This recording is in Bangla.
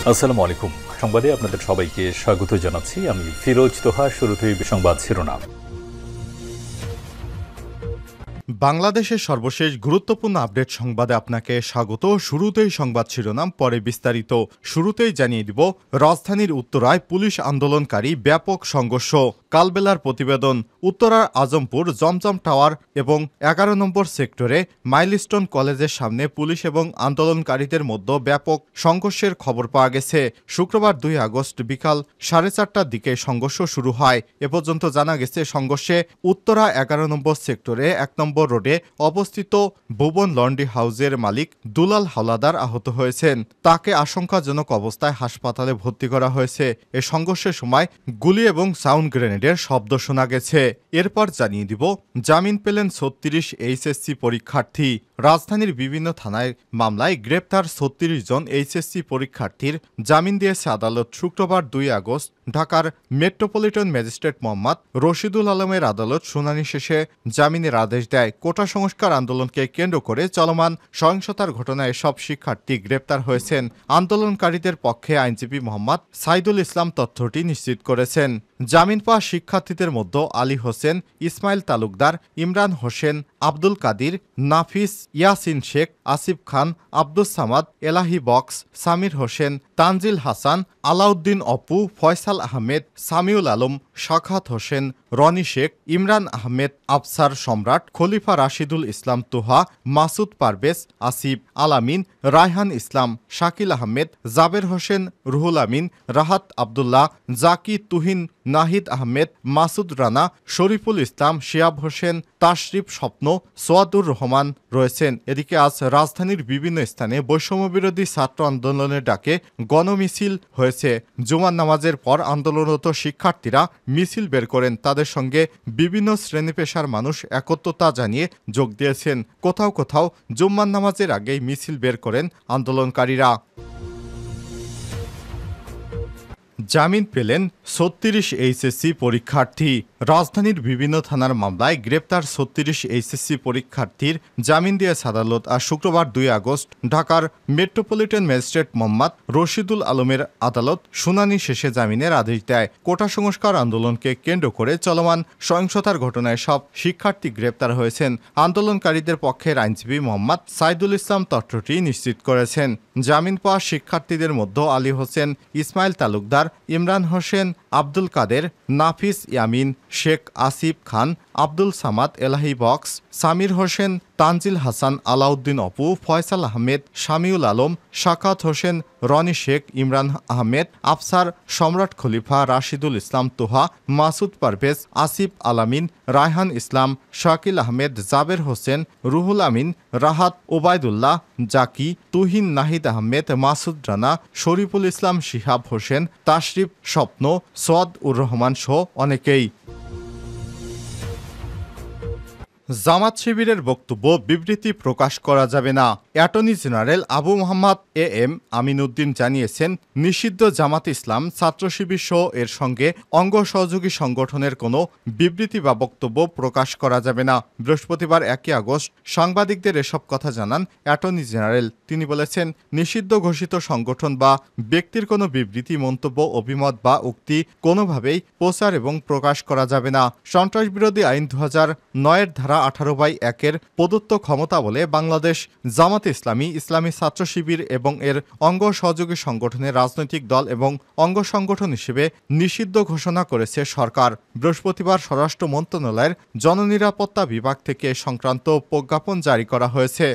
আসসালামু আলাইকুম। সংবাদে আপনাদের সবাইকে স্বাগত জানাচ্ছি। আমি ফিরোজ তোহা। শুরুতেই সংবাদ শিরোনাম। বাংলাদেশের সর্বশেষ গুরুত্বপূর্ণ আপডেট সংবাদে আপনাকে স্বাগত। শুরুতেই সংবাদ শিরোনাম, পরে বিস্তারিত। শুরুতেই জানিয়ে দিব, রাজধানীর উত্তরায় পুলিশ আন্দোলনকারী ব্যাপক সংঘর্ষ। কালবেলার প্রতিবেদন। উত্তরার আজমপুর জমজম টাওয়ার এবং ১১ নম্বর সেক্টরে মাইলস্টোন কলেজের সামনে পুলিশ এবং আন্দোলনকারীদের মধ্যে ব্যাপক সংঘর্ষের খবর পাওয়া গেছে। শুক্রবার ২ আগস্ট বিকাল ৪:৩০টার দিকে সংঘর্ষ শুরু হয়। এ পর্যন্ত জানা গেছে, সংঘর্ষে উত্তরা ১১ নম্বর সেক্টরে ১ নম্বর রোডে অবস্থিত ভুবন লন্ড্রি হাউসের মালিক দুলাল হাওলাদার আহত হয়েছেন। তাকে আশঙ্কাজনক অবস্থায় হাসপাতালে ভর্তি করা হয়েছে। এ সংঘর্ষের সময় গুলি এবং সাউন্ড গ্রেনেডের শব্দ শোনা গেছে। এরপর জানিয়ে দিব, জামিন পেলেন ৩৬ এইচএসসি পরীক্ষার্থী। রাজধানীর বিভিন্ন থানায় মামলায় গ্রেপ্তার ৩৬ জন এইচএসসি পরীক্ষার্থীর জামিন দিয়েছে আদালত। শুক্রবার ২ আগস্ট ঢাকার মেট্রোপলিটন ম্যাজিস্ট্রেট মোহাম্মদ রশিদুল আলমের আদালত শুনানি শেষে জামিনের আদেশ দেয়। কোটা সংস্কার আন্দোলনকে কেন্দ্র করে চলমান সহিংসতার ঘটনায় এসব শিক্ষার্থী গ্রেপ্তার হয়েছেন। আন্দোলনকারীদের পক্ষে আইনজীবী মোহাম্মদ সাইদুল ইসলাম তথ্যটি নিশ্চিত করেছেন। জামিন পাওয়া শিক্ষার্থীদের মধ্যে আলী হোসেন, ইসমাইল তালুকদার, ইমরান হোসেন, আব্দুল কাদির, নাফিস, ইয়াসিন শেখ, আসিফ খান, আব্দুস সামাদ, এলাহি বক্স, সামির হোসেন, তানজিল হাসান, আলাউদ্দিন অপু, ফয়সাল আহমেদ, সামিউল আলম, শাখাত হোসেন, রনি শেখ, ইমরান আহমেদ, আফসার সম্রাট, খলিফা রাশিদুল ইসলাম তোহা, মাসুদ পারভেজ, আসিফ আলামিন, রায়হান ইসলাম, শাকিল আহমেদ, জাবের হোসেন, রুহুল আমিন, রাহাত আবদুল্লাহ, জাকি তুহিন, নাহিদ আহমেদ, মাসুদ রানা, শরীফুল ইসলাম, শিয়াব হোসেন, তাশরিফ স্বপ্ন, সোয়াদুর রহমান রয়েছেন। এদিকে আজ রাজধানীর বিভিন্ন স্থানে বৈষম্যবিরোধী ছাত্র আন্দোলনের ডাকে গণমিছিল হয়েছে। জুমার নামাজের পর আন্দোলনরত শিক্ষার্থীরা মিছিল বের করেন। তাদের সঙ্গে বিভিন্ন শ্রেণী পেশার মানুষ একত্রতা জানিয়ে যোগ দিয়েছেন। কোথাও কোথাও জুম্মার নামাজের আগেই মিছিল বের করেন আন্দোলনকারীরা। জামিন পেলেন ৩৬ এইচএসসি পরীক্ষার্থী। রাজধানীর বিভিন্ন থানার মামলায় গ্রেপ্তার ৩৬ এইচএসসি পরীক্ষার্থীর জামিন দিয়েছে আদালত। আর শুক্রবার ২ আগস্ট ঢাকার মেট্রোপলিটন ম্যাজিস্ট্রেট মোহাম্মদ রশিদুল আলমের আদালত শুনানি শেষে জামিনের আদেশ দেয়। কোটা সংস্কার আন্দোলনকে কেন্দ্র করে চলমান সহিংসতার ঘটনায় সব শিক্ষার্থী গ্রেপ্তার হয়েছেন। আন্দোলনকারীদের পক্ষের আইনজীবী মোহাম্মদ সাইদুল ইসলাম তথ্যটি নিশ্চিত করেছেন। জামিন পাওয়া শিক্ষার্থীদের মধ্যে আলী হোসেন, ইসমাইল তালুকদার, ইমরান হোসেন, আব্দুল কাদের, নাফিস ইয়ামিন শেখ, আসিফ খান, আব্দুল সামাদ, এলাহি বক্স, সামির হোসেন, তানজিল হাসান, আলাউদ্দিন অপু, ফয়সাল আহমেদ, শামিউল আলম, শাকাত হোসেন, রনি শেখ, ইমরান আহমেদ, আফসার সম্রাট, খলিফা রাশিদুল ইসলাম তোহা, মাসুদ পারভেজ, আসিফ আলামিন, রায়হান ইসলাম, শাকিল আহমেদ, জাবের হোসেন, রুহুল আমিন, রাহাত ওবায়দুল্লাহ, জাকি তুহিন, নাহিদ আহমেদ, মাসুদ রানা, শরীফুল ইসলাম, শিহাব হোসেন, তাশরিফ স্বপ্ন, সোয়াদ উর রহমান সহ অনেকেই। জামাত শিবিরের বক্তব্য, বিবৃতি প্রকাশ করা যাবে না। Attorney general Abu Mohammad M Amin Uddin জানিয়েছেন, নিষিদ্ধ জামাত ইসলাম, ছাত্র শিবির সহ এর সঙ্গে অঙ্গ সহযোগী সংগঠনের কোনো বিবৃতি বা বক্তব্য প্রকাশ করা যাবে না। বৃহস্পতিবার ১ আগস্ট সাংবাদিকদের এসব কথা জানান অ্যাটর্নি জেনারেল। তিনি বলেছেন, নিষিদ্ধ ঘোষিত সংগঠন বা ব্যক্তির কোনো বিবৃতি, মন্তব্য, অভিমত বা উক্তি কোনোভাবেই প্রচার এবং প্রকাশ করা যাবে না। সন্ত্রাসবিরোধী আইন ২০০৯-এর ধারা ১৮/১-এর প্রদত্ত ক্ষমতা বলে বাংলাদেশ জামাত ইসলামী, ইসলামী ছাত্র শিবির এবং এর অঙ্গ সহযোগী সংগঠনের রাজনৈতিক দল এবং অঙ্গ সংগঠন হিসেবে নিষিদ্ধ ঘোষণা করেছে সরকার। বৃহস্পতিবার স্বরাষ্ট্র মন্ত্রণালয়ের জননিরাপত্তা বিভাগ থেকে সংক্রান্ত প্রজ্ঞাপন জারি করা হয়েছে।